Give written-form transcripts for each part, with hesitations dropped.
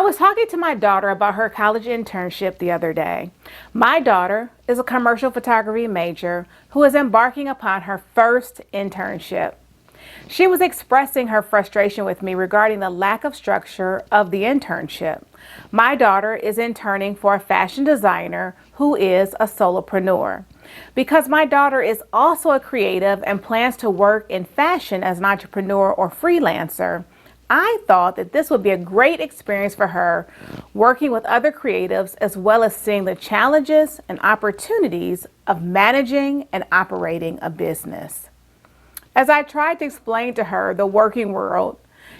was talking to my daughter about her college internship the other day. My daughter is a commercial photography major who is embarking upon her first internship. She was expressing her frustration with me regarding the lack of structure of the internship. My daughter is interning for a fashion designer who is a solopreneur. Because my daughter is also a creative and plans to work in fashion as an entrepreneur or freelancer, I thought that this would be a great experience for her, working with other creatives as well as seeing the challenges and opportunities of managing and operating a business. As I tried to explain to her the working world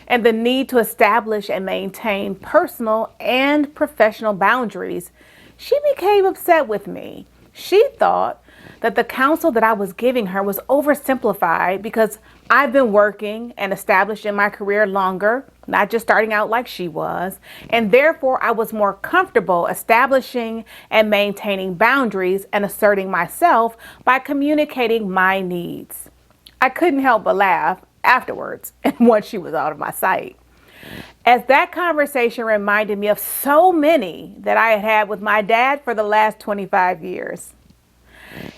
and the need to establish and maintain personal and professional boundaries, she became upset with me. She thought that the counsel that I was giving her was oversimplified because I've been working and established in my career longer, not just starting out like she was, and therefore I was more comfortable establishing and maintaining boundaries and asserting myself by communicating my needs. I couldn't help but laugh afterwards and once she was out of my sight, as that conversation reminded me of so many that I had had with my dad for the last 25 years.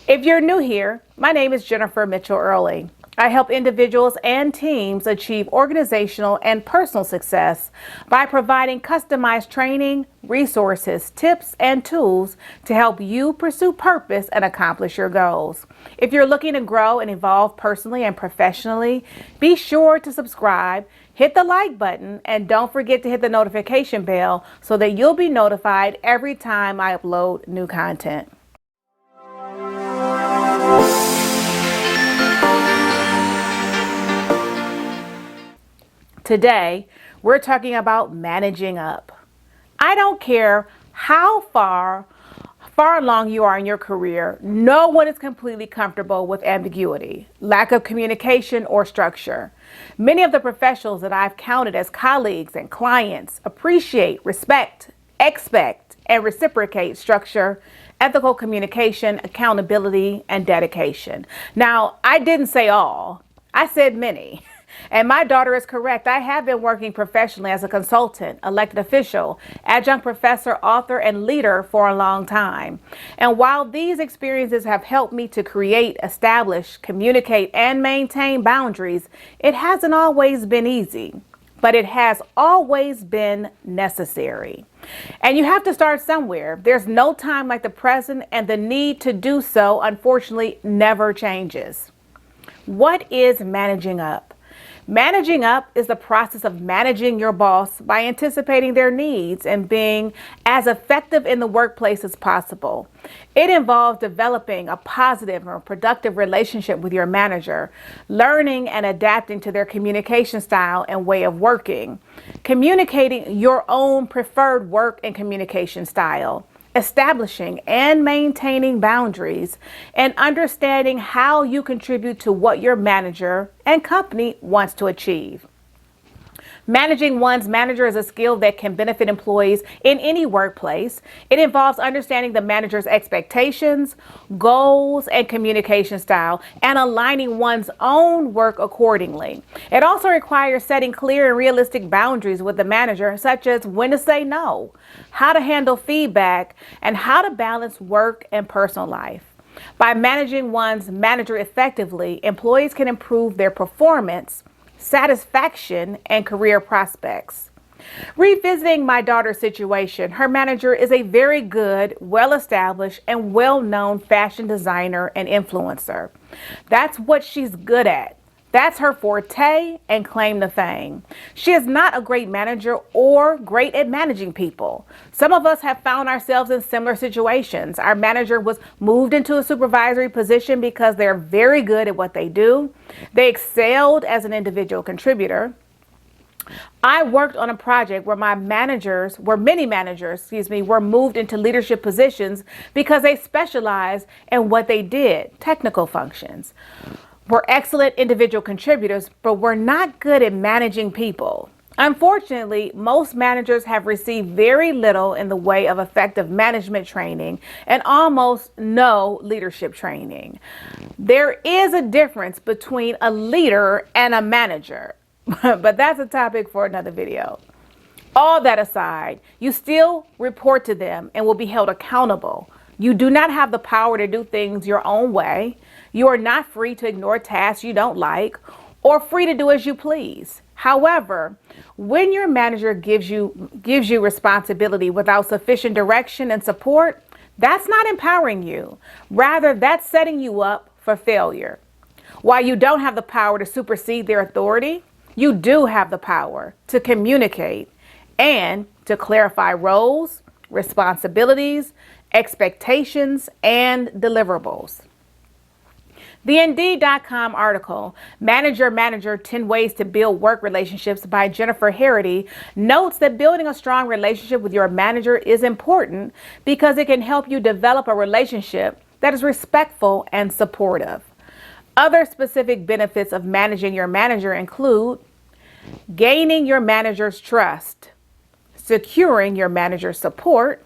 If you're new here, my name is Jennifer Mitchell Early. I help individuals and teams achieve organizational and personal success by providing customized training, resources, tips, and tools to help you pursue purpose and accomplish your goals. If you're looking to grow and evolve personally and professionally, be sure to subscribe, hit the like button, and don't forget to hit the notification bell so that you'll be notified every time I upload new content. Today, we're talking about managing up. I don't care how far along you are in your career, no one is completely comfortable with ambiguity, lack of communication, or structure. Many of the professionals that I've counted as colleagues and clients appreciate, respect, expect, and reciprocate structure, ethical communication, accountability, and dedication. Now, I didn't say all, I said many. And my daughter is correct. I have been working professionally as a consultant, elected official, adjunct professor, author, and leader for a long time. And while these experiences have helped me to create, establish, communicate, and maintain boundaries, it hasn't always been easy, but it has always been necessary. And you have to start somewhere. There's no time like the present, and the need to do so, unfortunately, never changes. What is managing up? Managing up is the process of managing your boss by anticipating their needs and being as effective in the workplace as possible. It involves developing a positive or productive relationship with your manager, learning and adapting to their communication style and way of working, communicating your own preferred work and communication style, establishing and maintaining boundaries, and understanding how you contribute to what your manager and company wants to achieve. Managing one's manager is a skill that can benefit employees in any workplace. It involves understanding the manager's expectations, goals, and communication style, and aligning one's own work accordingly. It also requires setting clear and realistic boundaries with the manager, such as when to say no, how to handle feedback, and how to balance work and personal life. By managing one's manager effectively, employees can improve their performance, satisfaction, and career prospects. Revisiting my daughter's situation, her manager is a very good, well-established, and well-known fashion designer and influencer. That's what she's good at. That's her forte and claim to fame. She is not a great manager or great at managing people. Some of us have found ourselves in similar situations. Our manager was moved into a supervisory position because they're very good at what they do. They excelled as an individual contributor. I worked on a project where many managers, were moved into leadership positions because they specialized in what they did, technical functions. Were excellent individual contributors, but were not good at managing people. Unfortunately, most managers have received very little in the way of effective management training and almost no leadership training. There is a difference between a leader and a manager, but that's a topic for another video. All that aside, you still report to them and will be held accountable. You do not have the power to do things your own way. You are not free to ignore tasks you don't like or free to do as you please. However, when your manager gives you responsibility without sufficient direction and support, that's not empowering you. Rather, that's setting you up for failure. While you don't have the power to supersede their authority, you do have the power to communicate and to clarify roles, responsibilities, expectations, and deliverables. The Indeed.com article, Manage Your Manager 10 Ways to Build Work Relationships by Jennifer Harity, notes that building a strong relationship with your manager is important because it can help you develop a relationship that is respectful and supportive. Other specific benefits of managing your manager include gaining your manager's trust, securing your manager's support,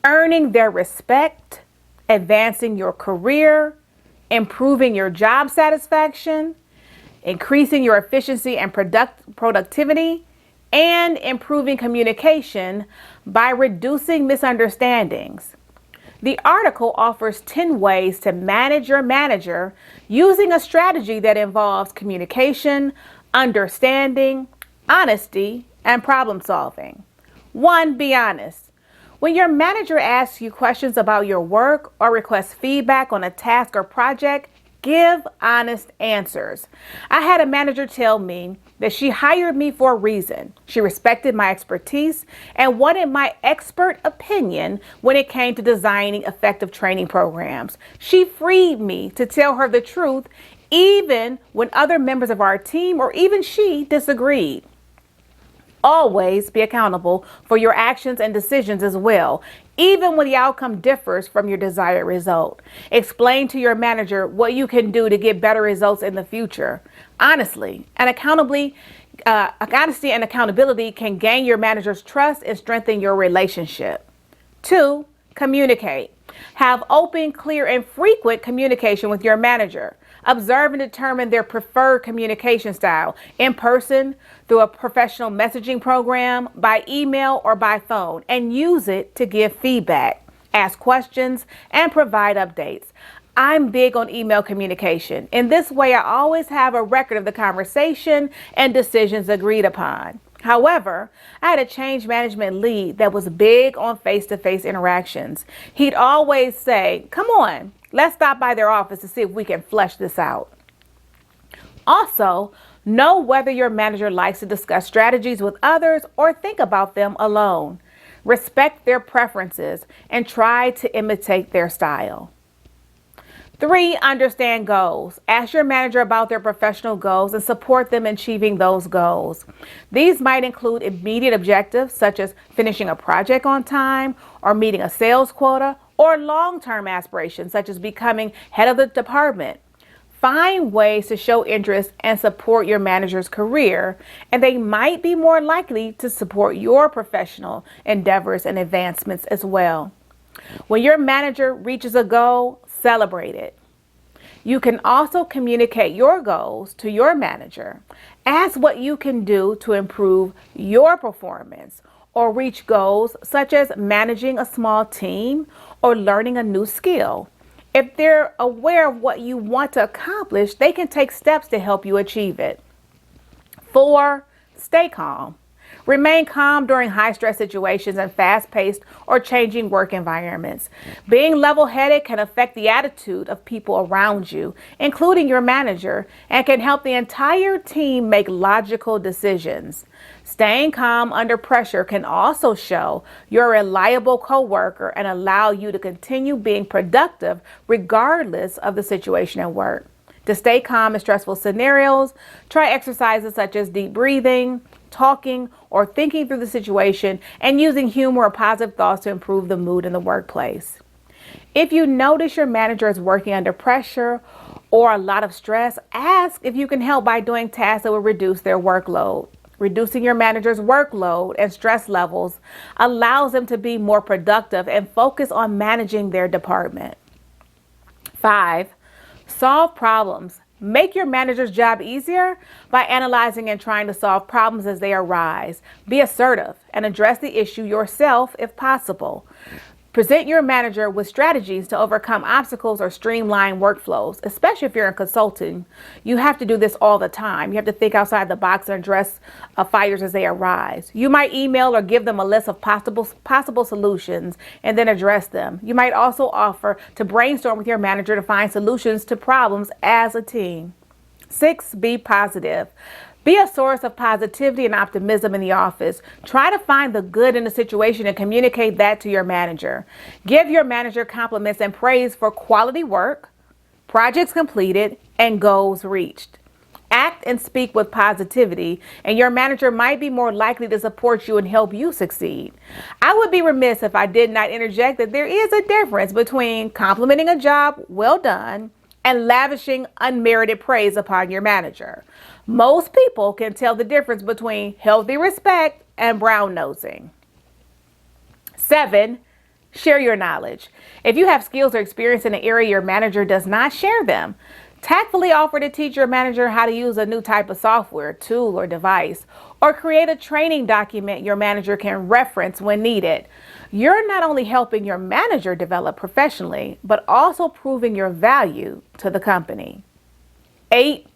earning their respect, advancing your career, improving your job satisfaction, increasing your efficiency and productivity, and improving communication by reducing misunderstandings. The article offers 10 ways to manage your manager using a strategy that involves communication, understanding, honesty, and problem solving. 1. Be honest. When your manager asks you questions about your work or requests feedback on a task or project, give honest answers. I had a manager tell me that she hired me for a reason. She respected my expertise and wanted my expert opinion when it came to designing effective training programs. She freed me to tell her the truth, even when other members of our team or even she disagreed. Always be accountable for your actions and decisions as well, even when the outcome differs from your desired result. Explain to your manager what you can do to get better results in the future. Honesty and accountability can gain your manager's trust and strengthen your relationship. 2. Communicate. Have open, clear, and frequent communication with your manager. Observe and determine their preferred communication style, in person, through a professional messaging program, by email, or by phone, and use it to give feedback, ask questions, and provide updates. I'm big on email communication. In this way, I always have a record of the conversation and decisions agreed upon. However, I had a change management lead that was big on face-to-face interactions. He'd always say, "Come on, let's stop by their office to see if we can flesh this out." Also, know whether your manager likes to discuss strategies with others or think about them alone. Respect their preferences and try to imitate their style. 3. Understand goals. Ask your manager about their professional goals and support them in achieving those goals. These might include immediate objectives such as finishing a project on time or meeting a sales quota, or long-term aspirations such as becoming head of the department. Find ways to show interest and support your manager's career, and they might be more likely to support your professional endeavors and advancements as well. When your manager reaches a goal, celebrate it. You can also communicate your goals to your manager. Ask what you can do to improve your performance or reach goals such as managing a small team or learning a new skill. If they're aware of what you want to accomplish, they can take steps to help you achieve it. 4. Stay calm. Remain calm during high-stress situations and fast-paced or changing work environments. Being level-headed can affect the attitude of people around you, including your manager, and can help the entire team make logical decisions. Staying calm under pressure can also show you're a reliable coworker and allow you to continue being productive regardless of the situation at work. To stay calm in stressful scenarios, try exercises such as deep breathing, talking, or thinking through the situation, and using humor or positive thoughts to improve the mood in the workplace. If you notice your manager is working under pressure or a lot of stress, ask if you can help by doing tasks that will reduce their workload. Reducing your manager's workload and stress levels allows them to be more productive and focus on managing their department. 5. Solve problems Make your manager's job easier by analyzing and trying to solve problems as they arise. Be assertive and address the issue yourself if possible. Present your manager with strategies to overcome obstacles or streamline workflows, especially if you're in consulting. You have to do this all the time. You have to think outside the box and address fires as they arise. You might email or give them a list of possible solutions and then address them. You might also offer to brainstorm with your manager to find solutions to problems as a team. 6, be positive. Be a source of positivity and optimism in the office. Try to find the good in the situation and communicate that to your manager. Give your manager compliments and praise for quality work, projects completed, and goals reached. Act and speak with positivity, and your manager might be more likely to support you and help you succeed. I would be remiss if I did not interject that there is a difference between complimenting a job well done and lavishing unmerited praise upon your manager. Most people can tell the difference between healthy respect and brown nosing. 7, share your knowledge. If you have skills or experience in an area your manager does not, share them. Tactfully offer to teach your manager how to use a new type of software, tool, or device, or create a training document your manager can reference when needed. You're not only helping your manager develop professionally, but also proving your value to the company. 8,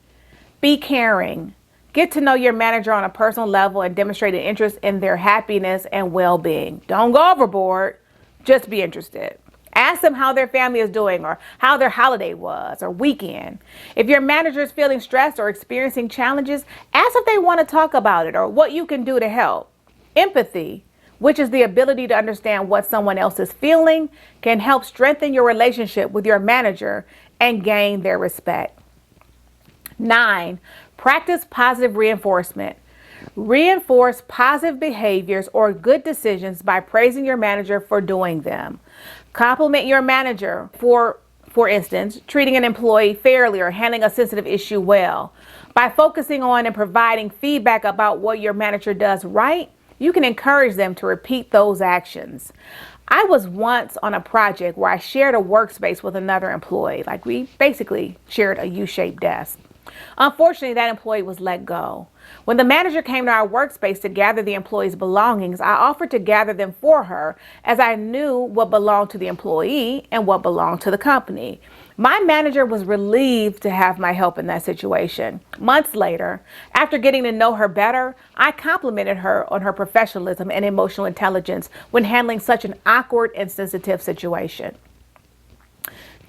be caring. Get to know your manager on a personal level and demonstrate an interest in their happiness and well-being. Don't go overboard, just be interested. Ask them how their family is doing or how their holiday was or weekend. If your manager is feeling stressed or experiencing challenges, ask if they want to talk about it or what you can do to help. Empathy, which is the ability to understand what someone else is feeling, can help strengthen your relationship with your manager and gain their respect. 9, practice positive reinforcement. Reinforce positive behaviors or good decisions by praising your manager for doing them. Compliment your manager for instance, treating an employee fairly or handling a sensitive issue well. By focusing on and providing feedback about what your manager does right, you can encourage them to repeat those actions. I was once on a project where I shared a workspace with another employee. Like we basically shared a U-shaped desk. Unfortunately, that employee was let go. When the manager came to our workspace to gather the employee's belongings, I offered to gather them for her as I knew what belonged to the employee and what belonged to the company. My manager was relieved to have my help in that situation. Months later, after getting to know her better, I complimented her on her professionalism and emotional intelligence when handling such an awkward and sensitive situation.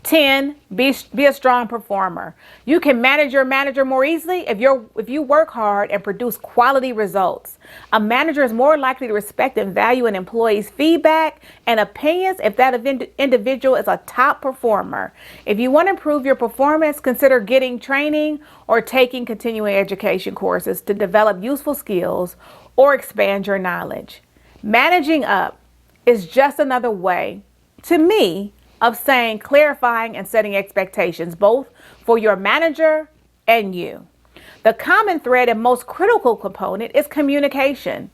10, be a strong performer. You can manage your manager more easily if you work hard and produce quality results. A manager is more likely to respect and value an employee's feedback and opinions if that individual is a top performer. If you want to improve your performance, consider getting training or taking continuing education courses to develop useful skills or expand your knowledge. Managing up is just another way, to me, of saying, clarifying, and setting expectations, both for your manager and you. The common thread and most critical component is communication.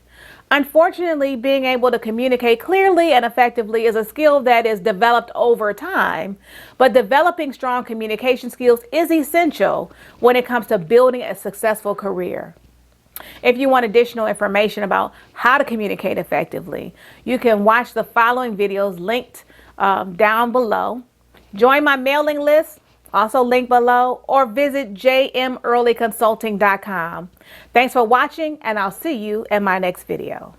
Unfortunately, being able to communicate clearly and effectively is a skill that is developed over time, but developing strong communication skills is essential when it comes to building a successful career. If you want additional information about how to communicate effectively, you can watch the following videos linked down below. Join my mailing list, also linked below, or visit jmearlyconsulting.com. Thanks for watching, and I'll see you in my next video.